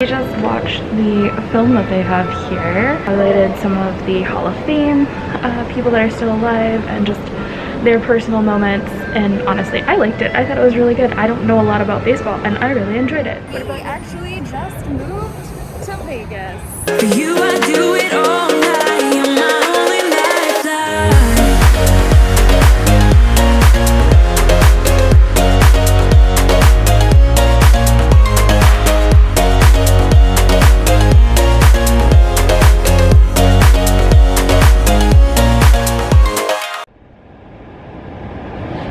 We just watched the film that they have here, highlighted some of the Hall of Fame people that are still alive and just their personal moments, and honestly I liked it. I thought it was really good. I don't know a lot about baseball and I really enjoyed it. We actually just moved to Vegas. For you I do it all night, you're my only lifeline.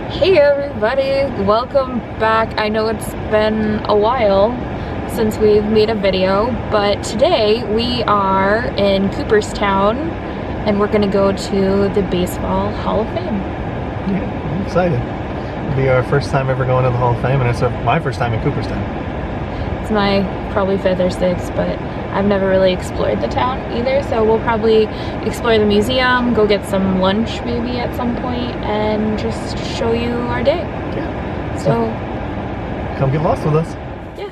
Hey everybody, welcome back. I know it's been a while since we've made a video, but today we are in Cooperstown and we're gonna go to the Baseball Hall of Fame. Yeah, I'm excited. It'll be our first time ever going to the Hall of Fame, and it's my first time in Cooperstown. It's my probably 5th or 6th, but I've never really explored the town either, so we'll probably explore the museum, go get some lunch maybe at some point, and just show you our day. Yeah. So come get lost with us. Yeah.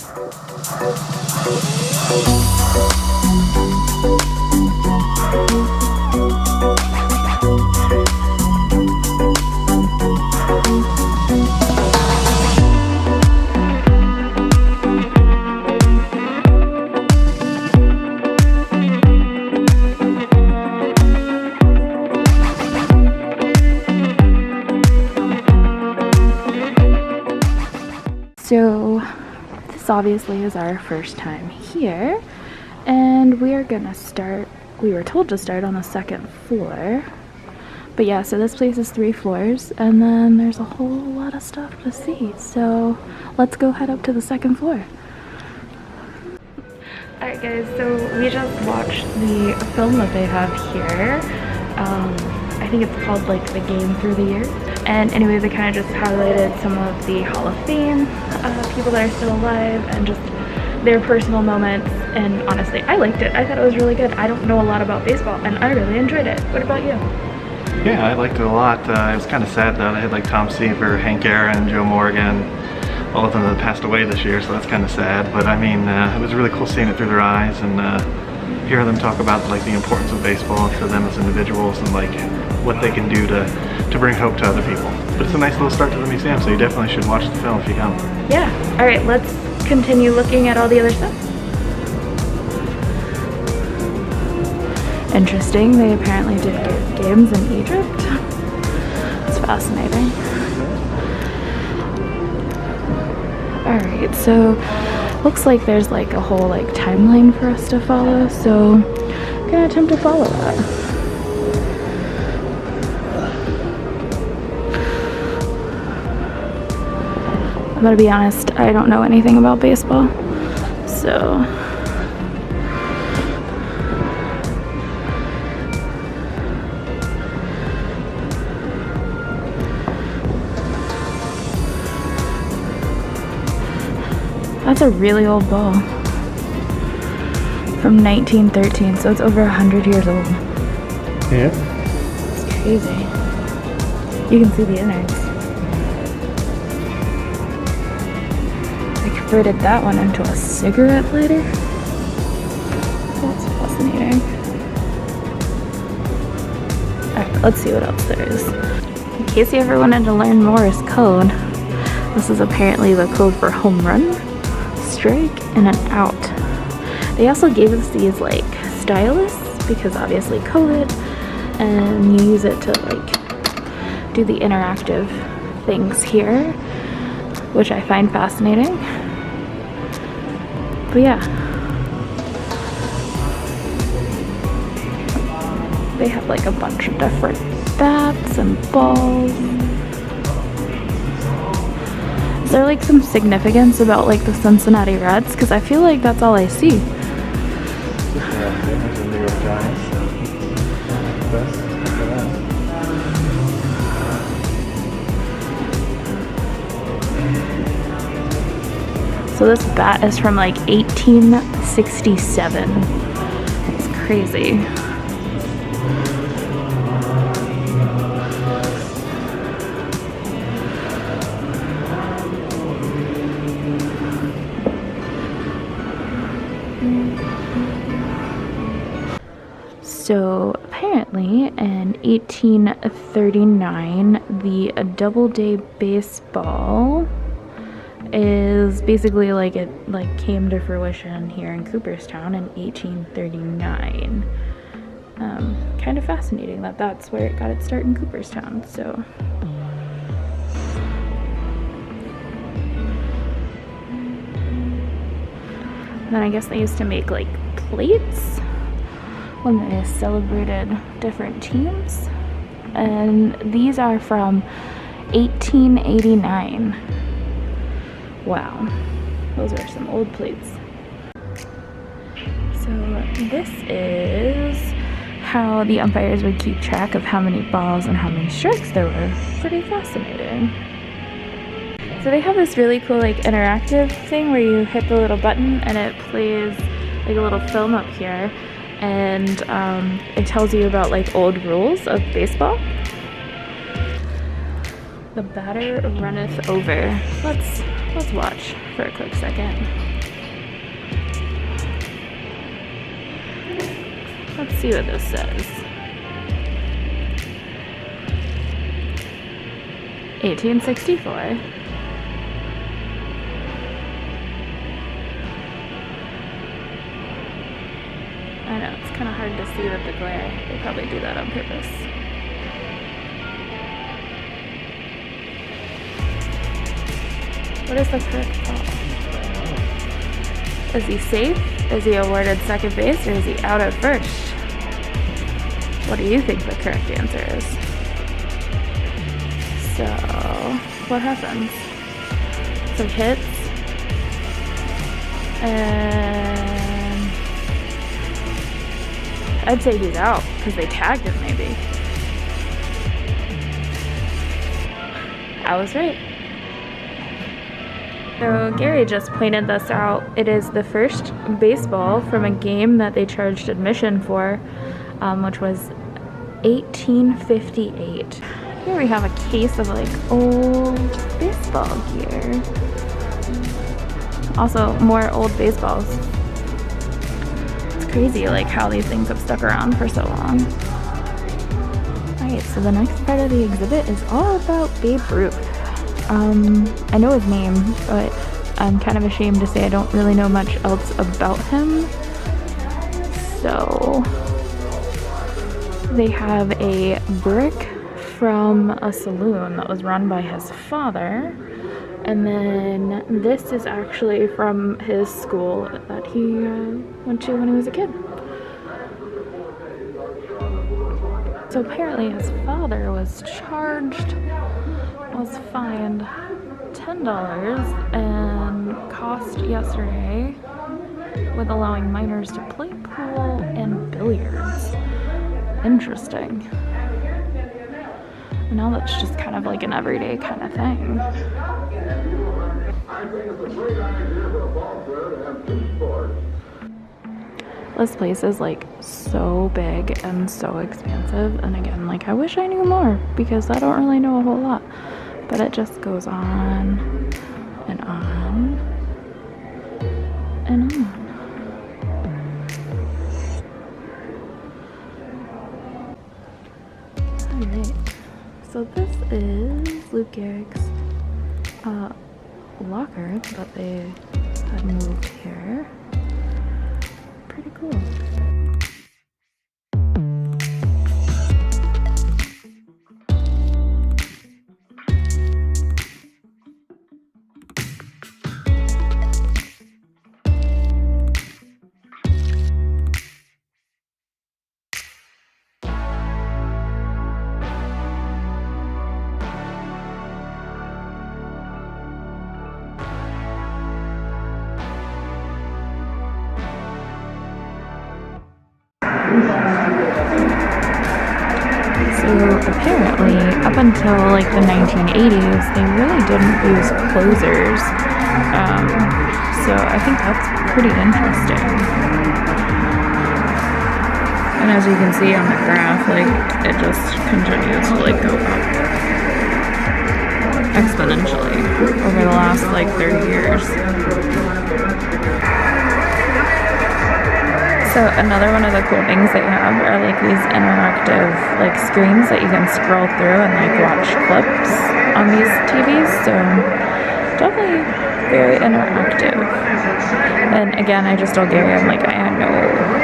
So this obviously is our first time here, and we are gonna start, we were told to start on the 2nd floor. But yeah, so this place is 3 floors, and then there's a whole lot of stuff to see. So let's go head up to the 2nd floor. Alright guys, so we just watched the film that they have here. I think it's called like The Game Through the Years. And anyways, I kind of just highlighted some of the Hall of Fame people that are still alive and just their personal moments, and honestly I liked it. I thought it was really good. I don't know a lot about baseball and I really enjoyed it. What about you? Yeah, I liked it a lot. It was kind of sad though. They had like Tom Seaver, Hank Aaron, Joe Morgan, all of them that passed away this year, so that's kind of sad. But I mean, it was really cool seeing it through their eyes and hearing them talk about like the importance of baseball to them as individuals and like what they can do to bring hope to other people. But it's a nice little start to the museum, so you definitely should watch the film if you come. Yeah. All right, let's continue looking at all the other stuff. Interesting, they apparently did games in Egypt. It's fascinating. All right, so looks like there's like a whole like timeline for us to follow, so I'm gonna attempt to follow that. I'm gonna be honest, I don't know anything about baseball, so that's a really old ball from 1913, so it's over 100 years old. Yeah. It's crazy. You can see the innards. They converted that one into a cigarette lighter. That's fascinating. Alright, let's see what else there is. In case you ever wanted to learn Morse code, this is apparently the code for home run, strike, and an out. They also gave us these like stylus because obviously COVID, and you use it to like do the interactive things here, which I find fascinating. But yeah, they have like a bunch of different bats and balls. Is there like some significance about like the Cincinnati Reds? Because I feel like that's all I see. So this bat is from like 1867. It's crazy. So apparently in 1839, the Doubleday baseball is basically like it came to fruition here in Cooperstown in 1839. Kind of fascinating that that's where it got its start in Cooperstown. So then I guess they used to make like plates when they celebrated different teams, and these are from 1889. Wow, those are some old plates. So this is how the umpires would keep track of how many balls and how many strikes there were. Pretty fascinating. So they have this really cool like interactive thing where you hit the little button and it plays like a little film up here, and it tells you about like old rules of baseball. The batter runneth over. Let's watch for a quick second. Let's see what this says. 1864. I know, it's kind of hard to see with the glare. They probably do that on purpose. What is the correct call? Is he safe? Is he awarded second base, or is he out at first? What do you think the correct answer is? So, what happens? So hits, and I'd say he's out because they tagged him maybe. I was right. So Gary just pointed this out. It is the first baseball from a game that they charged admission for, which was 1858. Here we have a case of like old baseball gear. Also more old baseballs. It's crazy like how these things have stuck around for so long. Alright, so the next part of the exhibit is all about Babe Ruth. I know his name, but I'm kind of ashamed to say I don't really know much else about him. So they have a brick from a saloon that was run by his father, and then this is actually from his school that he went to when he was a kid. So apparently his father was fined $10 and cost yesterday with allowing minors to play pool and billiards. Interesting. Now that's just kind of like an everyday kind of thing. This place is like so big and so expansive, and again, like I wish I knew more because I don't really know a whole lot, but it just goes on and on and on. Alright, so this is Luke Gehrig's locker that they had moved here. Pretty cool. So apparently, up until like the 1980s, they really didn't use closers. So I think that's pretty interesting. And as you can see on the graph, like it just continues to like go up exponentially over the last like 30 years. So another one of the cool things they have are like these interactive like screens that you can scroll through and like watch clips on these TVs. So definitely very interactive. And again, I just told Gary, I'm like, I don't know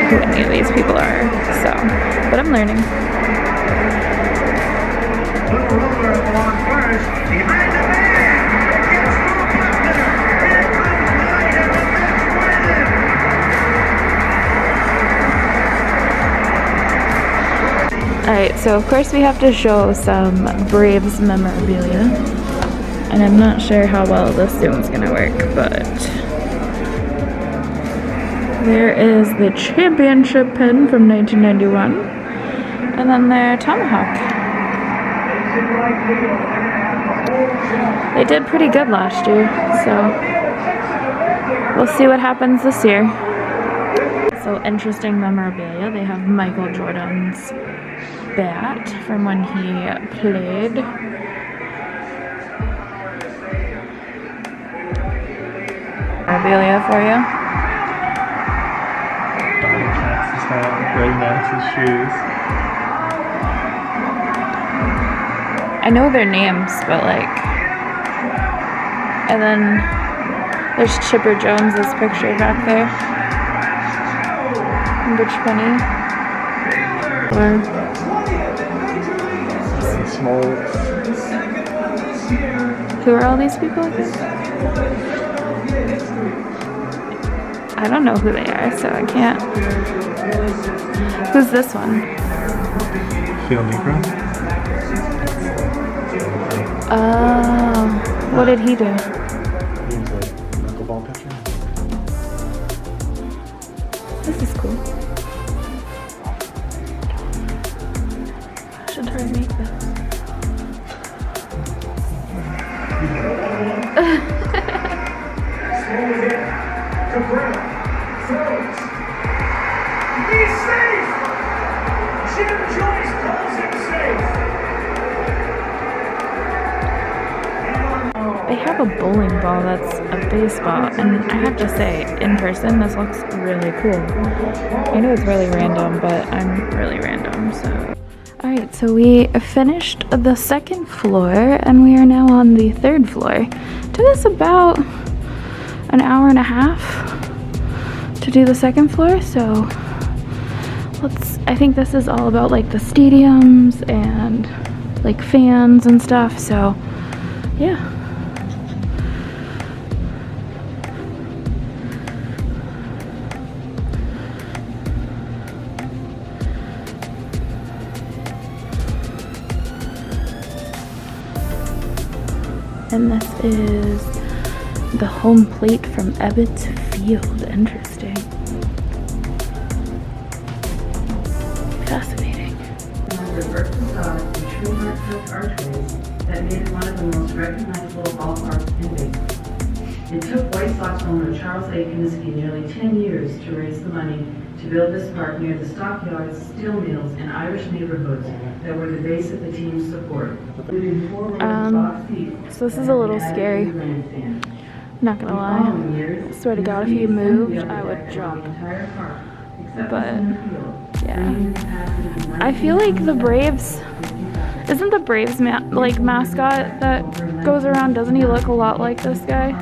who any of these people are. So, but I'm learning. Alright, so of course we have to show some Braves memorabilia. And I'm not sure how well this Zoom's gonna work, but there is the championship pin from 1991. And then their tomahawk. They did pretty good last year, so we'll see what happens this year. So interesting memorabilia. They have Michael Jordan's bat from when he played. Memorabilia for you. Greg Maddox's shoes. I know their names, but like, and then there's Chipper Jones's picture back there. Number 20. Or Smoltz. who are all these people again? I don't know who they are, so I can't. Who's this one? Phil Negro. Oh, what did he do? He was a knuckleball pitcher. This is cool. I should try to make this. He's safe! Jim Joyce calls him safe! They have a bowling ball that's a baseball, and I have to say, in person, this looks really cool. I know it's really random, but I'm really random, so. Alright, so we finished the second floor, and we are now on the third floor. Took us about an hour and a half to do the second floor, so I think this is all about like the stadiums and like fans and stuff, so yeah. And this is the home plate from Ebbet Field. Interesting. Fascinating. Reverse facade and true heartfelt archways that made it one of the most recognizable ballparks in baseball. It took White Sox owner Charles A. Comiskey nearly 10 years to raise the money to build this park near the stockyards, steel mills, and Irish neighborhoods that were the base of the team's support. So this is a little scary. Not gonna lie. I swear to God, if he moved, I would jump. But yeah, I feel like the Braves. Isn't the Braves mascot that goes around? Doesn't he look a lot like this guy?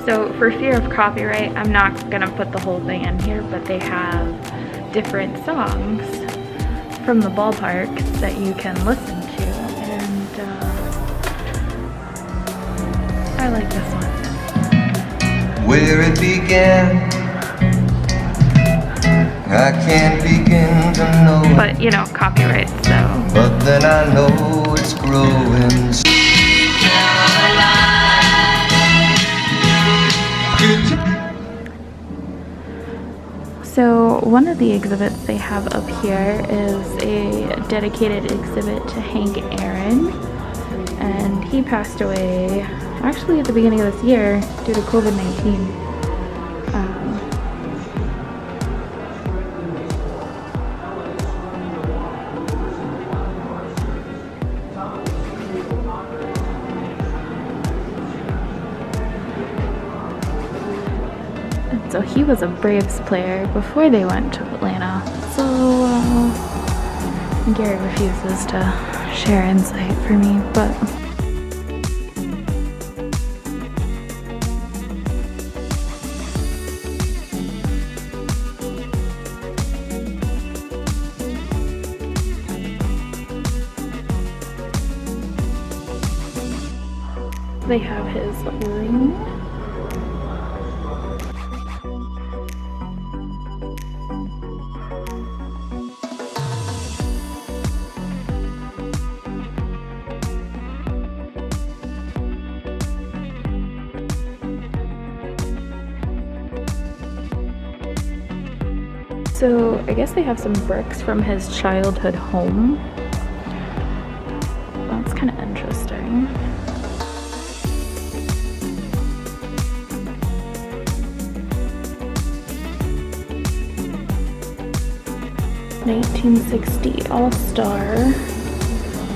So for fear of copyright, I'm not gonna put the whole thing in here, but they have different songs from the ballparks that you can listen to, and I like this one. Where it began, I can't begin to know. But you know, copyright, so. But then I know it's growing. So one of the exhibits they have up here is a dedicated exhibit to Hank Aaron, and he passed away actually at the beginning of this year due to COVID-19. It's a So he was a Braves player before they went to Atlanta. So Gary refuses to share insight for me, but they have his ring. So I guess they have some bricks from his childhood home. That's kind of interesting. $1960 All-Star,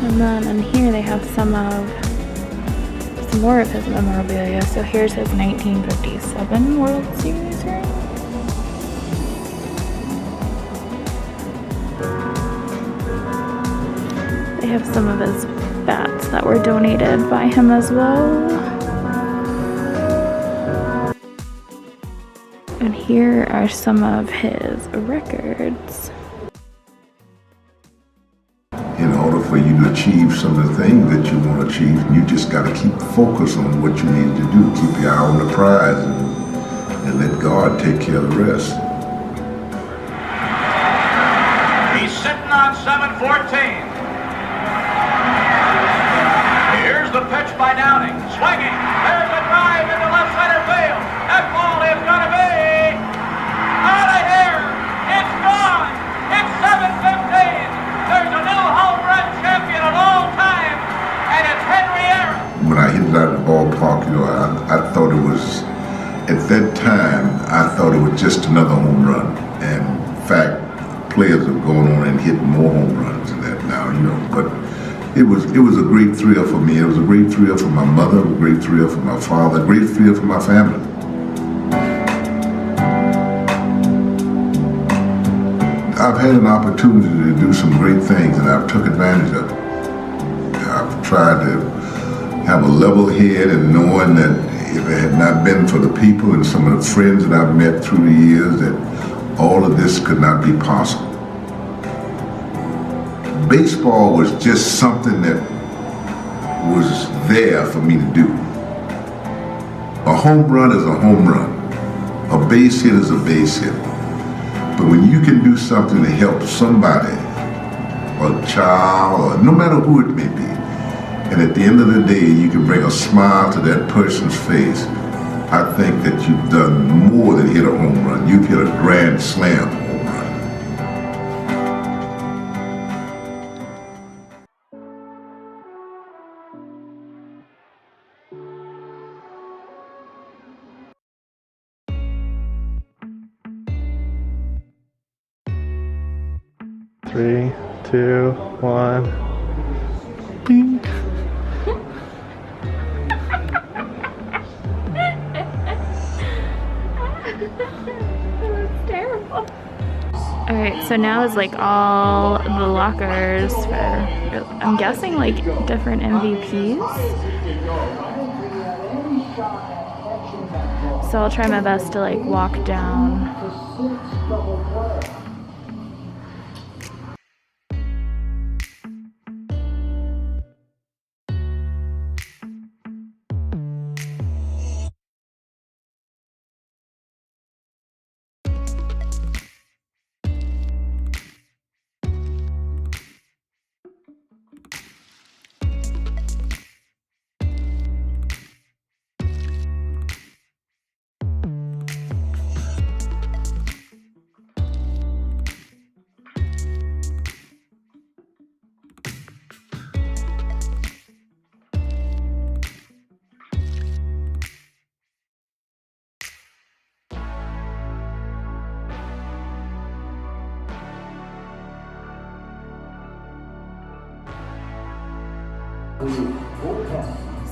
and then in here they have some more of his memorabilia. So here's his 1957 World Series ring. They have some of his bats that were donated by him as well. And here are some of his records. In order for you to achieve some of the things that you want to achieve, you just got to keep focused on what you need to do. Keep your eye on the prize and let God take care of the rest. He's sitting on 7-14. Here's the pitch by Downing. Swinging. There's a drive into left center field. That ball is going to be out of here. It's gone. It's 7-15. There's a new home run champion of all time, and it's Henry Aaron. When I hit it out of the ballpark, I thought it was, at that time, I thought it was just another home run. And in fact, players have gone on and hit more home runs than that now, but it was a great thrill for me. It was a great thrill for my mother, a great thrill for my father, a great thrill for my family. I've had an opportunity to do some great things, and I've took advantage of it. I've tried to have a level head and knowing that if it had not been for the people and some of the friends that I've met through the years, that all of this could not be possible. Baseball was just something that was there for me to do. A home run is a home run. A base hit is a base hit. But when you can do something to help somebody, or a child, or no matter who it may be, and at the end of the day, you can bring a smile to that person's face, I think that you've done more than hit a home run. You've hit a grand slam home run. Three, two, one. Bing. That's terrible. Alright, so now is like all the lockers for, I'm guessing like different MVPs. So I'll try my best to like walk down.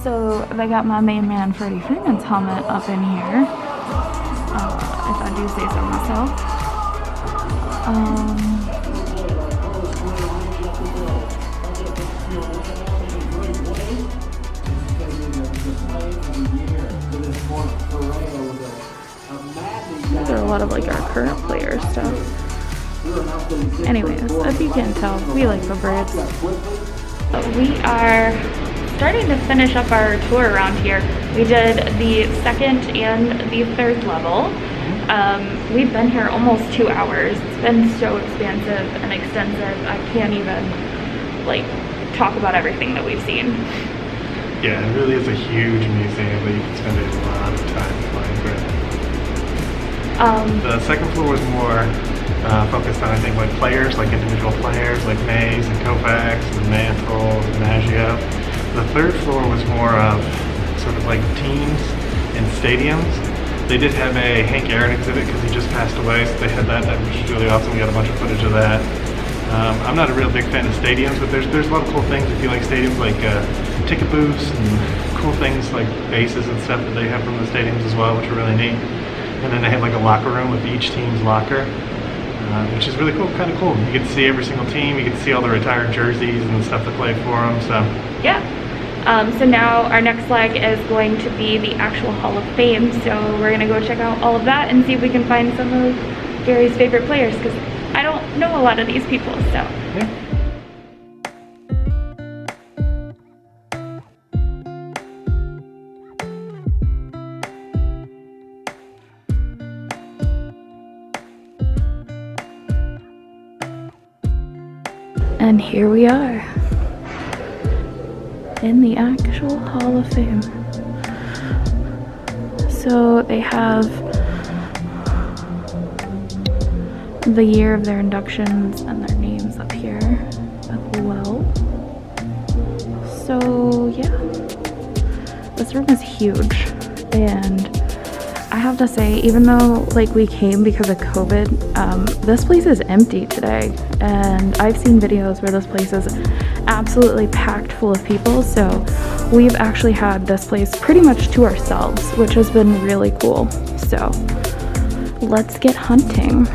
So they got my main man Freddie Freeman's helmet up in here. if I do say so myself. These are a lot of like our current player stuff. Anyways, as you can tell, we like the birds. We are starting to finish up our tour around here. We did the second and the third level. We've been here almost 2 hours. It's been so expansive and extensive. I can't even like talk about everything that we've seen. Yeah, it really is a huge museum that you can spend a lot of time flying through. The second floor was more focused on, I think, like players, like individual players, like Mays and Kovacs and Mantle and Maggio. The third floor was more of sort of like teams and stadiums. They did have a Hank Aaron exhibit because he just passed away, so they had that, which was really awesome. We got a bunch of footage of that. I'm not a real big fan of stadiums, but there's a lot of cool things if you like stadiums, like ticket booths and cool things like bases and stuff that they have from the stadiums as well, which are really neat. And then they have like a locker room with each team's locker, which is really cool, kind of cool. You get to see every single team, you get to see all the retired jerseys and stuff that played for them, so. Yeah. So now our next leg is going to be the actual Hall of Fame, so we're gonna go check out all of that and see if we can find some of Gary's favorite players, because I don't know a lot of these people, so. Yeah. And here we are in the actual Hall of Fame. So they have the year of their inductions and their names up here as well. So yeah, this room is huge, and I have to say, even though like we came because of COVID, this place is empty today, and I've seen videos where this place is absolutely packed full of people, so we've actually had this place pretty much to ourselves, which has been really cool. So let's get hunting.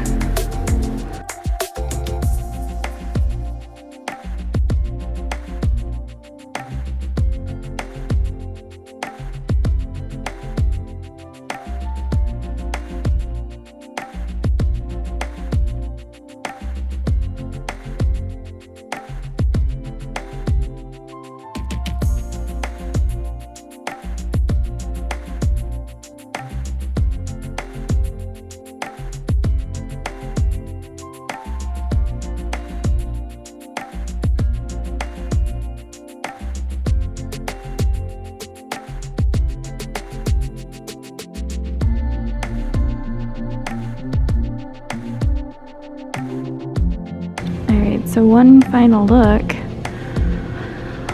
So one final look.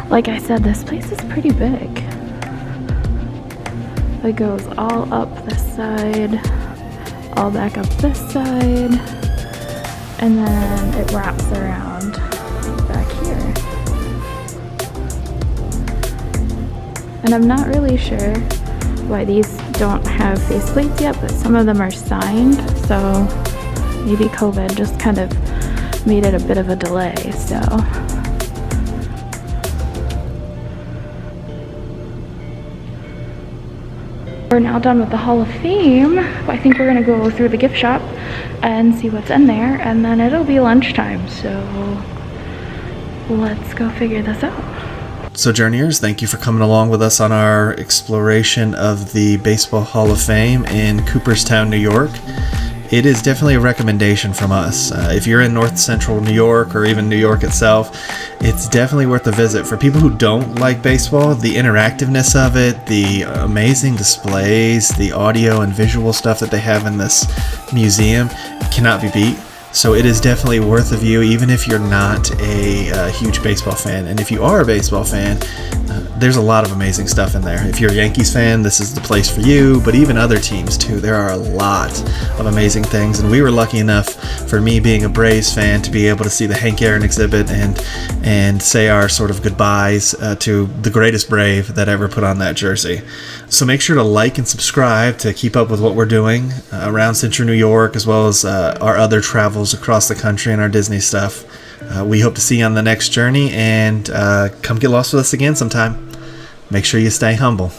Like I said, this place is pretty big. It goes all up this side, all back up this side, and then it wraps around back here. And I'm not really sure why these don't have faceplates yet, but some of them are signed, so maybe COVID just kind of made it a bit of a delay, so. We're now done with the Hall of Fame. I think we're gonna go through the gift shop and see what's in there, and then it'll be lunchtime, so let's go figure this out. So journeyers, thank you for coming along with us on our exploration of the Baseball Hall of Fame in Cooperstown, New York. It is definitely a recommendation from us. If you're in North Central New York or even New York itself, it's definitely worth a visit. For people who don't like baseball, the interactiveness of it, the amazing displays, the audio and visual stuff that they have in this museum cannot be beat. So it is definitely worth a view, even if you're not a huge baseball fan. And if you are a baseball fan, there's a lot of amazing stuff in there. If you're a Yankees fan, this is the place for you, but even other teams too. There are a lot of amazing things, and we were lucky enough, for me being a Braves fan, to be able to see the Hank Aaron exhibit and say our sort of goodbyes to the greatest Brave that ever put on that jersey. So make sure to like and subscribe to keep up with what we're doing around Central New York, as well as our other travels across the country and our Disney stuff. We hope to see you on the next journey, and come get lost with us again sometime. Make sure you stay humble.